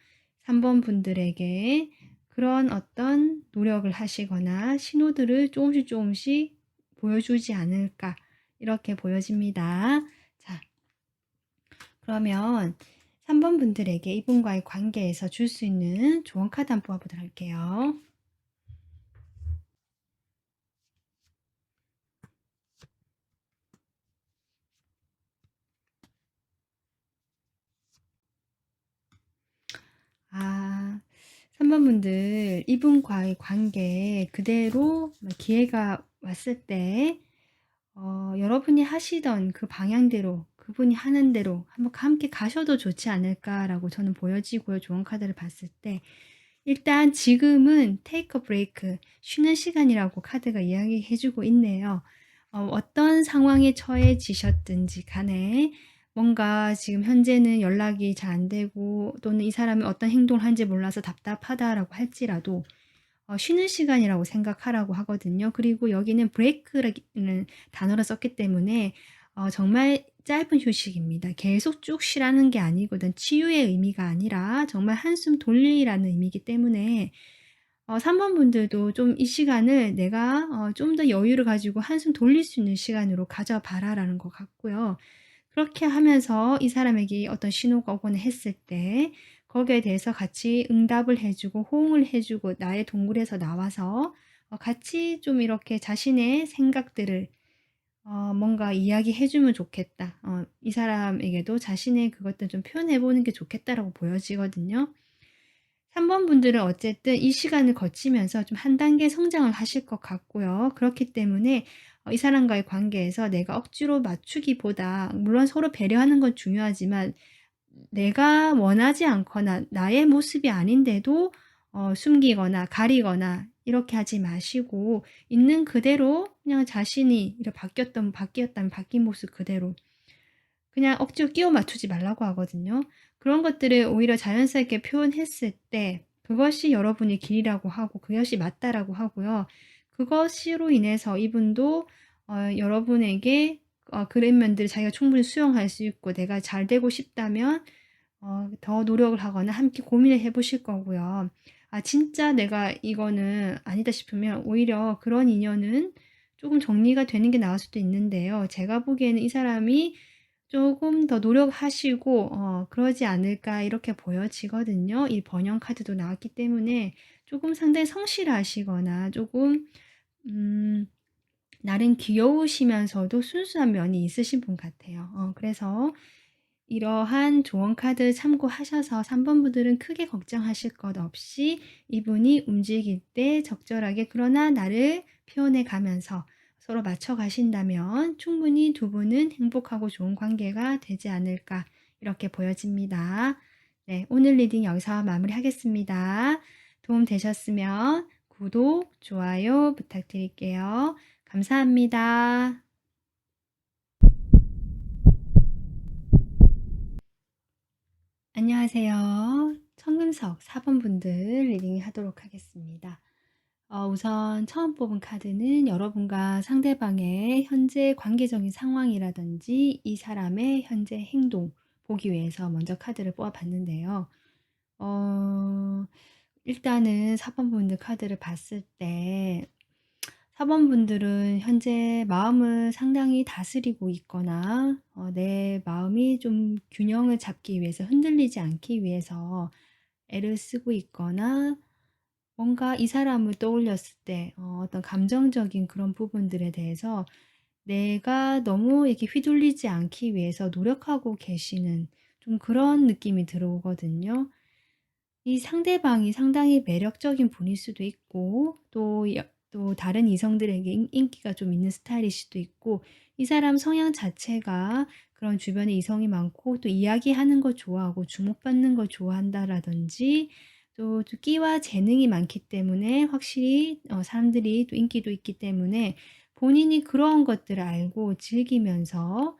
3번 분들에게 그런 어떤 노력을 하시거나 신호들을 조금씩 조금씩 보여주지 않을까 이렇게 보여집니다. 자, 그러면 3번 분들에게 이분과의 관계에서 줄 수 있는 조언 카드 한번 뽑아 보도록 할게요. 아. 3번 분들 이분과의 관계 그대로 기회가 왔을 때 여러분이 하시던 그 방향대로 그분이 하는 대로 한번 함께 가셔도 좋지 않을까라고 저는 보여지고요. 조언 카드를 봤을 때. 일단 지금은 테이크 어 브레이크 쉬는 시간이라고 카드가 이야기해 주고 있네요. 어떤 상황에 처해지셨든지 간에 뭔가 지금 현재는 연락이 잘 안 되고 또는 이 사람이 어떤 행동을 하는지 몰라서 답답하다라고 할지라도 쉬는 시간이라고 생각하라고 하거든요. 그리고 여기는 브레이크라는 단어를 썼기 때문에 정말 짧은 휴식입니다. 계속 쭉 쉬라는 게 아니거든 치유의 의미가 아니라 정말 한숨 돌리라는 의미이기 때문에 3번 분들도 좀 이 시간을 내가 좀 더 여유를 가지고 한숨 돌릴 수 있는 시간으로 가져봐라라는 것 같고요. 그렇게 하면서 이 사람에게 어떤 신호가 오거나 했을 때 거기에 대해서 같이 응답을 해 주고 호응을 해 주고 나의 동굴에서 나와서 같이 좀 이렇게 자신의 생각들을 뭔가 이야기해 주면 좋겠다. 이 사람에게도 자신의 그것들 좀 표현해 보는 게 좋겠다라고 보여지거든요. 3번 분들은 어쨌든 이 시간을 거치면서 좀 한 단계 성장을 하실 것 같고요. 그렇기 때문에 이 사람과의 관계에서 내가 억지로 맞추기보다, 물론 서로 배려하는 건 중요하지만 내가 원하지 않거나 나의 모습이 아닌데도 숨기거나 가리거나 이렇게 하지 마시고 있는 그대로 그냥 자신이 이렇게 바뀌었다면 바뀐 모습 그대로 그냥 억지로 끼워 맞추지 말라고 하거든요. 그런 것들을 오히려 자연스럽게 표현했을 때 그것이 여러분의 길이라고 하고 그것이 맞다라고 하고요. 그것으로 인해서 이분도 여러분에게 그런 면들을 자기가 충분히 수용할 수 있고 내가 잘 되고 싶다면 더 노력을 하거나 함께 고민을 해 보실 거고요. 아 진짜 내가 이거는 아니다 싶으면 오히려 그런 인연은 쪼금 정리가 되는 게 나을 수도 있는데요. 제가 보기에는 이 사람이 조금 더 노력하시고 그러지 않을까 이렇게 보여지거든요. 이 번영 카드도 나왔기 때문에 조금 상당히 성실하시거나 조금 음 나름 귀여우시면서도 순수한 면이 있으신 분 같아요. 그래서 이러한 조언 카드 참고하셔서 3번 분들은 크게 걱정하실 것 없이 이분이 움직일 때 적절하게 그러나 나를 표현해 가면서 서로 맞춰 가신다면 충분히 두 분은 행복하고 좋은 관계가 되지 않을까 이렇게 보여집니다. 네, 오늘 리딩 여기서 마무리하겠습니다. 도움 되셨으면 구독, 좋아요 부탁드릴게요. 감사합니다. 안녕하세요. 청금석 4번 분들 리딩 하도록 하겠습니다. 우선 처음 뽑은 카드는 여러분과 상대방의 현재 관계적인 상황이라든지 이 사람의 현재 행동 보기 위해서 먼저 카드를 뽑아 봤는데요. 어, 일단은 4번 분들 카드를 봤을 때 4번 분들은 현재 마음을 상당히 다스리고 있거나 내 마음이 좀 균형을 잡기 위해서 흔들리지 않기 위해서 애를 쓰고 있거나 뭔가 이 사람을 떠올렸을 때 어떤 감정적인 그런 부분들에 대해서 내가 너무 이렇게 휘둘리지 않기 위해서 노력하고 계시는 좀 그런 느낌이 들어오거든요. 이 상대방이 상당히 매력적인 분일 수도 있고 또 다른 이성들에게 인기가 좀 있는 스타일일 수도 있고 이 사람 성향 자체가 그런 주변에 이성이 많고 또 이야기하는 거 좋아하고 주목받는 거 좋아한다라든지 또 끼와 재능이 많기 때문에 확실히 사람들이 또 인기도 있기 때문에 본인이 그런 것들을 알고 즐기면서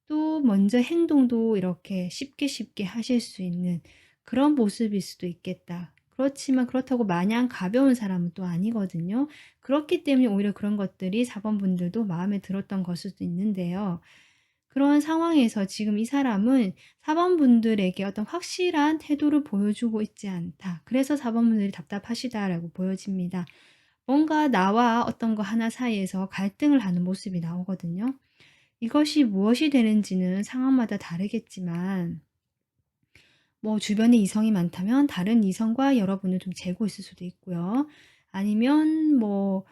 또 먼저 행동도 이렇게 쉽게 하실 수 있는 그런 모습일 수도 있겠다. 그렇지만 그렇다고 마냥 가벼운 사람은 또 아니거든요. 그렇기 때문에 오히려 그런 것들이 4번 분들도 마음에 들었던 것일 수도 있는데요. 그런 상황에서 지금 이 사람은 4번 분들에게 어떤 확실한 태도를 보여주고 있지 않다. 그래서 4번 분들이 답답하시다라고 보여집니다. 뭔가 나와 어떤 거 하나 사이에서 갈등을 하는 모습이 나오거든요. 이것이 무엇이 되는지는 상황마다 다르겠지만 뭐 주변에 이성이 많다면 다른 이성과 여러분을 좀 재고 있을 수도 있고요. 아니면 뭐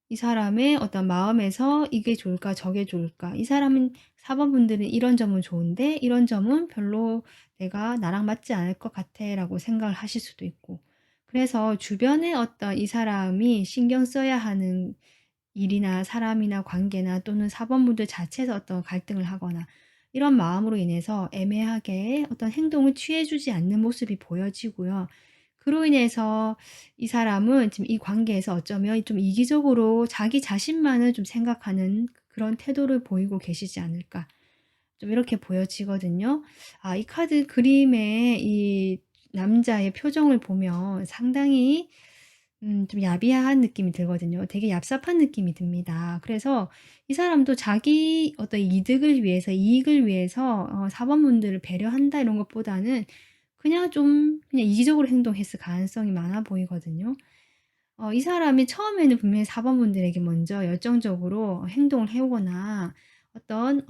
이 사람의 어떤 마음에서 '이게 좋을까? 저게 좋을까?' 이 사람은 4번 분들은 '이런 점은 좋은데 이런 점은 별로 내가 나랑 맞지 않을 것 같아.'라고 생각을 하실 수도 있고. 그래서 주변에 어떤 이 사람이 신경 써야 하는 일이나 사람이나 관계나 또는 4번 분들 자체에서 어떤 갈등을 하거나 이런 마음으로 인해서 애매하게 어떤 행동을 취해 주지 않는 모습이 보여지고요. 그로 인해서 이 사람은 지금 이 관계에서 어쩌면 좀 이기적으로 자기 자신만을 좀 생각하는 그런 태도를 보이고 계시지 않을까. 좀 이렇게 보여지거든요. 아 이 카드 그림의 이 남자의 표정을 보면 상당히 좀 야비한 느낌이 들거든요. 되게 얍삽한 느낌이 듭니다. 그래서 이 사람도 자기 어떤 이득을 위해서 이익을 위해서 사번분들을 배려한다 이런 것보다는 그냥 좀 그냥 이기적으로 행동했을 가능성이 많아 보이거든요. 이 사람이 처음에는 분명히 4 번 분들에게 먼저 열정적으로 행동을 해 오거나 어떤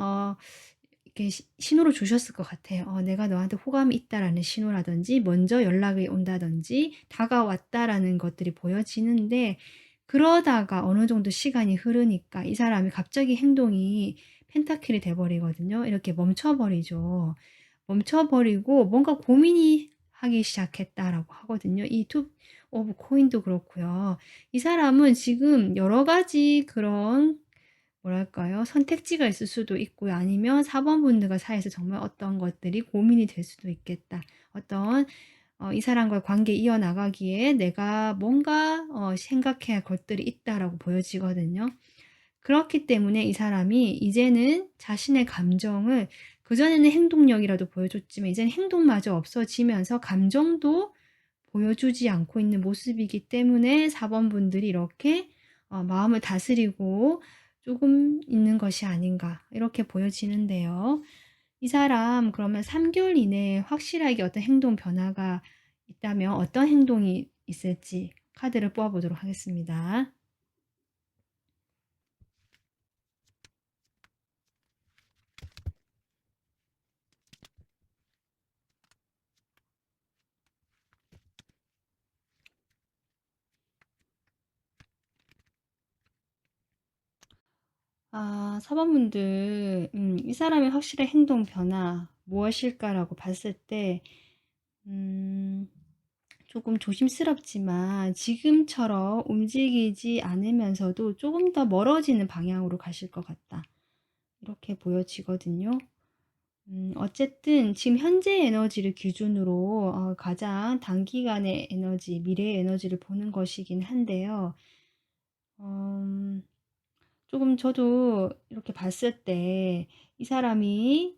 이렇게 신호를 주셨을 것 같아요. '내가 너한테 호감이 있다.'라는 신호라든지 먼저 연락이 온다든지 다가왔다라는 것들이 보여지는데, 그러다가 어느 정도 시간이 흐르니까 이 사람이 갑자기 행동이 펜타킬이 돼 버리거든요. 이렇게 멈춰 버리죠. 멈춰 버리고 뭔가 고민이 하기 시작했다라고 하거든요. 이 투 오브 코인도 그렇고요. 이 사람은 지금 여러 가지 그런, 뭐랄까요? 선택지가 있을 수도 있고요. 아니면 4 번 분들과 사이에서 정말 어떤 것들이 고민이 될 수도 있겠다. 어떤 이 사람과의 관계 이어나가기에 내가 뭔가 생각해야 할 것들이 있다라고 보여지거든요. 그렇기 때문에 이 사람이 이제는 자신의 감정을, 그전에는 행동력이라도 보여줬지만 이제는 행동마저 없어지면서 감정도 보여주지 않고 있는 모습이기 때문에 4번 분들이 이렇게 마음을 다스리고 조금 있는 것이 아닌가, 이렇게 보여지는데요. 이 사람 그러면 3 개월 이내에 확실하게 어떤 행동 변화가 있다면 어떤 행동이 있을지 카드를 뽑아 보도록 하겠습니다. 사번분들, 이 사람의 확실한 행동 변화 무엇일까라고 봤을 때, 음 조금 조심스럽지만 지금처럼 움직이지 않으면서도 조금 더 멀어지는 방향으로 가실 것 같다, 이렇게 보여지거든요. 어쨌든 지금 현재의 에너지를 기준으로 가장 단기간의 에너지, 미래의 에너지를 보는 것이긴 한데요. 음 조금 저도 이렇게 봤을 때 이 사람이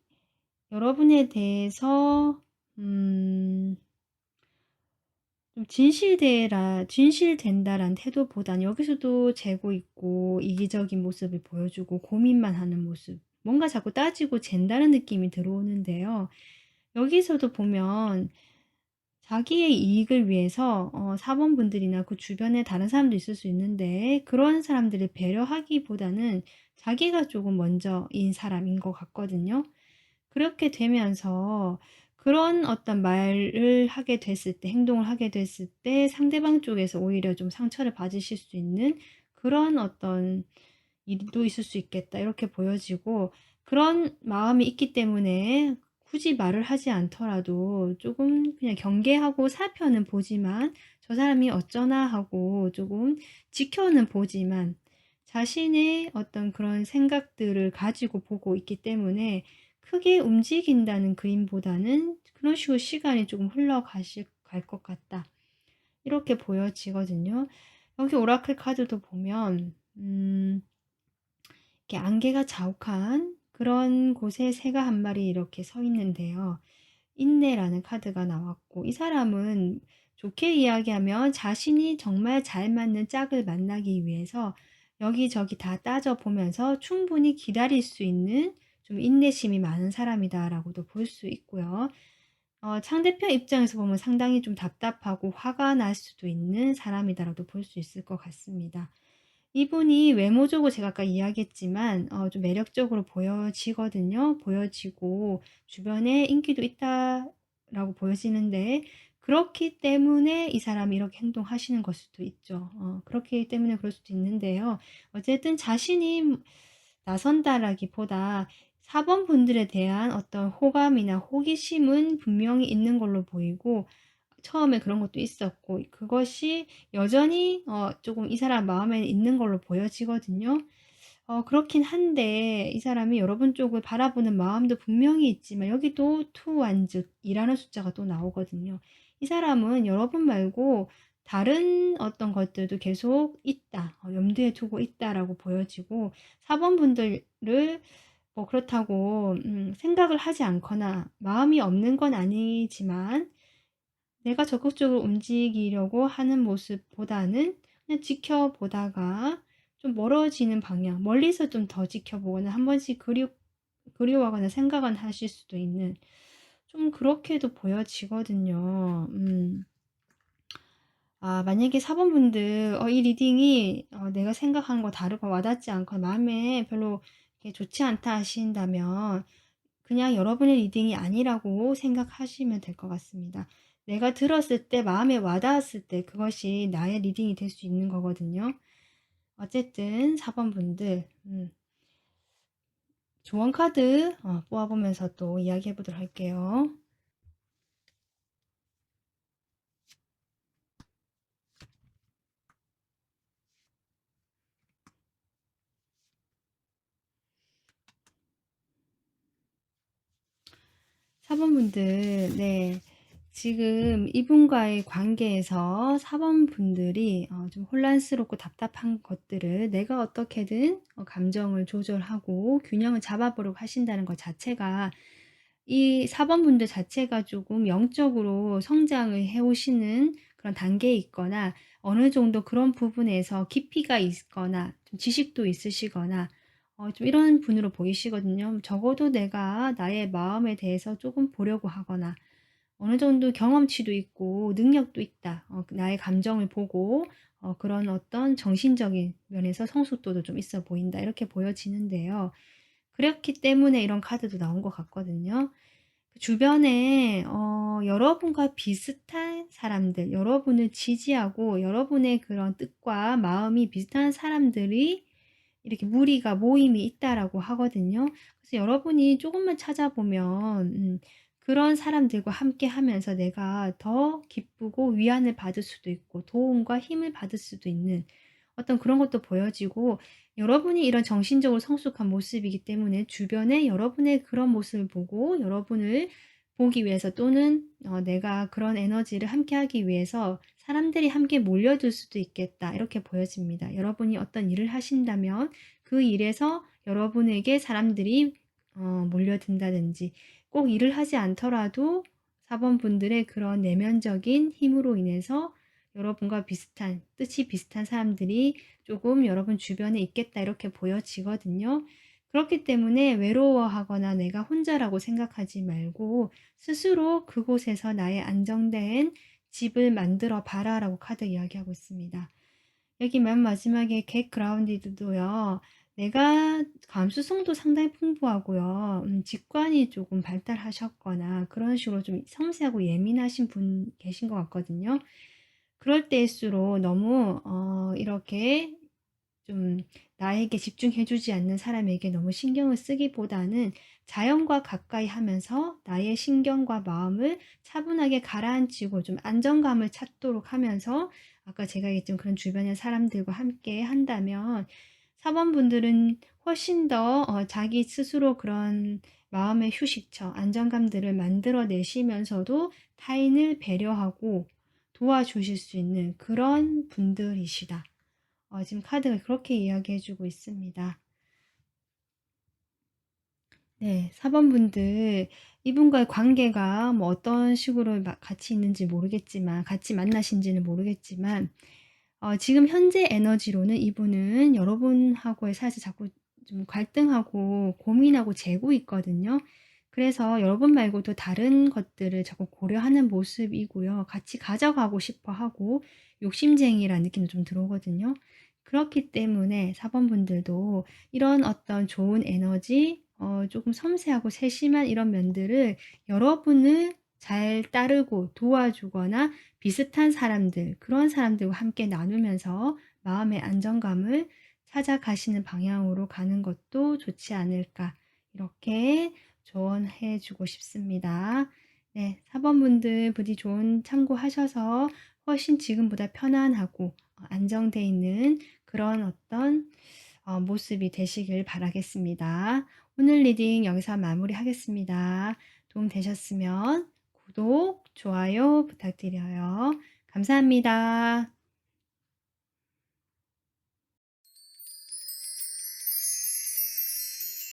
여러분에 대해서 음 좀 진실된다라는 태도보다는 여기서도 재고 있고 이기적인 모습을 보여주고 고민만 하는 모습, 뭔가 자꾸 따지고 잰다는 느낌이 들어오는데요. 여기서도 보면 자기의 이익을 위해서 사원분들이나 그 주변에 다른 사람도 있을 수 있는데 그런 사람들을 배려하기보다는 자기가 조금 먼저인 사람인 것 같거든요. 그렇게 되면서 그런 어떤 말을 하게 됐을 때, 행동을 하게 됐을 때 상대방 쪽에서 오히려 좀 상처를 받으실 수 있는 그런 어떤 일도 있을 수 있겠다, 이렇게 보여지고, 그런 마음이 있기 때문에 굳이 말을 하지 않더라도 조금 그냥 경계하고 살펴는 보지만 '저 사람이 어쩌나.' 하고 조금 지켜는 보지만 자신의 어떤 그런 생각들을 가지고 보고 있기 때문에 크게 움직인다는 그림보다는 그런 식으로 시간이 조금 흘러가실 갈 것 같다, 이렇게 보여지거든요. 여기 오라클 카드도 보면 이렇게 안개가 자욱한 그런 곳에 새가 한 마리 이렇게 서 있는데요. 인내라는 카드가 나왔고, 이 사람은 좋게 이야기하면 자신이 정말 잘 맞는 짝을 만나기 위해서 여기저기 다 따져보면서 충분히 기다릴 수 있는 좀 인내심이 많은 사람이다라고도 볼 수 있고요. 상대편 입장에서 보면 상당히 좀 답답하고 화가 날 수도 있는 사람이다라고도 볼 수 있을 것 같습니다. 이분이 외모적으로 제가 아까 이야기했지만 좀 매력적으로 보여지거든요. 보여지고 주변에 인기도 있다라고 보여지는데, 그렇기 때문에 이 사람이 이렇게 행동하시는 걸 수도 있죠. 그렇기 때문에 그럴 수도 있는데요. 어쨌든 자신이 나선다라기보다 4번 분들에 대한 어떤 호감이나 호기심은 분명히 있는 걸로 보이고, 처음에 그런 것도 있었고 그것이 여전히 쪼금 이 사람 마음에 있는 걸로 보여지거든요. 그렇긴 한데 이 사람이 여러분 쪽을 바라보는 마음도 분명히 있지만 여기도 투 완즉 이라는 숫자가 또 나오거든요. 이 사람은 여러분 말고 다른 어떤 것들도 계속 있다, 염두에 두고 있다라고 보여지고, 4번 분들을 뭐 그렇다고 생각을 하지 않거나 마음이 없는 건 아니지만 내가 적극적으로 움직이려고 하는 모습보다는 그냥 지켜보다가 좀 멀어지는 방향, 멀리서 좀 더 지켜보거나 한 번씩 그리워하거나 생각은 하실 수도 있는, 좀 그렇게도 보여지거든요. 만약에 4 번분들 이 리딩이 내가 생각하는 거 다르고 와닿지 않고 마음에 별로 이렇게 좋지 않다 하신다면 그냥 여러분의 리딩이 아니라고 생각하시면 될 것 같습니다. 내가 들었을 때 마음에 와닿았을 때 그것이 나의 리딩이 될 수 있는 거거든요. 어쨌든 4 번분들 조언 카드 뽑아 보면서 또 이야기해 보도록 할게요. 4 번분들 네. 지금 이분과의 관계에서 4 번분들이 좀 혼란스럽고 답답한 것들을 내가 어떻게든 감정을 조절하고 균형을 잡아 보려고 하신다는 것 자체가 이 4 번분들 자체가 조금 영적으로 성장을 해 오시는 그런 단계에 있거나 어느 정도 그런 부분에서 깊이가 있거나 좀 지식도 있으시거나 좀 이런 분으로 보이시거든요. 적어도 내가 나의 마음에 대해서 조금 보려고 하거나 어느 정도 경험치도 있고 능력도 있다. 나의 감정을 보고 그런 어떤 정신적인 면에서 성숙도도 좀 있어 보인다. 이렇게 보여지는데요. 그렇기 때문에 이런 카드도 나온 것 같거든요. 그 주변에 여러분과 비슷한 사람들, 여러분을 지지하고 여러분의 그런 뜻과 마음이 비슷한 사람들이 이렇게 무리가 모임이 있다라고 하거든요. 그래서 여러분이 조금만 찾아보면 그런 사람들과 함께 하면서 내가 더 기쁘고 위안을 받을 수도 있고 도움과 힘을 받을 수도 있는 어떤 그런 것도 보여지고 여러분이 이런 정신적으로 성숙한 모습이기 때문에 주변에 여러분의 그런 모습을 보고 여러분을 보기 위해서 또는 내가 그런 에너지를 함께하기 위해서 사람들이 함께 몰려들 수도 있겠다. 이렇게 보여집니다. 여러분이 어떤 일을 하신다면 그 일에서 여러분에게 사람들이 몰려든다든지 꼭 일을 하지 않더라도 사번분들의 그런 내면적인 힘으로 인해서 여러분과 비슷한 뜻이 비슷한 사람들이 조금 여러분 주변에 있겠다 이렇게 보여지거든요. 그렇기 때문에 외로워하거나 내가 혼자라고 생각하지 말고 스스로 그곳에서 나의 안정된 집을 만들어 봐라라고 카드 이야기하고 있습니다. 여기 맨 마지막에 get grounded도요. 내가 감수성도 상당히 풍부하고요. 직관이 조금 발달하셨거나 그런 식으로 좀 섬세하고 예민하신 분 계신 것 같거든요. 그럴 때일수록 너무 이렇게 좀 나에게 집중해 주지 않는 사람에게 너무 신경을 쓰기보다는 자연과 가까이 하면서 나의 신경과 마음을 차분하게 가라앉히고 좀 안정감을 찾도록 하면서 아까 제가 얘기했던 그런 주변의 사람들과 함께 한다면 사번분들은 훨씬 더 자기 스스로 그런 마음의 휴식처, 안정감들을 만들어 내시면서도 타인을 배려하고 도와주실 수 있는 그런 분들이시다. 지금 카드가 그렇게 이야기해 주고 있습니다. 네. 4 번분들 이분과의 관계가 뭐 어떤 식으로 막 같이 있는지 모르겠지만 같이 만나신지는 모르겠지만 지금 현재 에너지로는 이분은 여러분하고의 사이에서 자꾸 좀 갈등하고 고민하고 재고 있거든요. 그래서 여러분 말고도 다른 것들을 자꾸 고려하는 모습이고요. 같이 가져가고 싶어 하고 욕심쟁이라는 느낌도 좀 들어오거든요. 그렇기 때문에 4 번분들도 이런 어떤 좋은 에너지 조금 섬세하고 세심한 이런 면들을 여러분을 잘 따르고 도와주거나 비슷한 사람들, 그런 사람들과 함께 나누면서 마음의 안정감을 찾아가시는 방향으로 가는 것도 좋지 않을까. 이렇게 조언해 주고 싶습니다. 네, 4 번분들 부디 좋은 참고하셔서 훨씬 지금보다 편안하고 안정돼 있는 그런 어떤 모습이 되시길 바라겠습니다. 오늘 리딩 여기서 마무리하겠습니다. 도움 되셨으면 구독, 좋아요 부탁드려요. 감사합니다.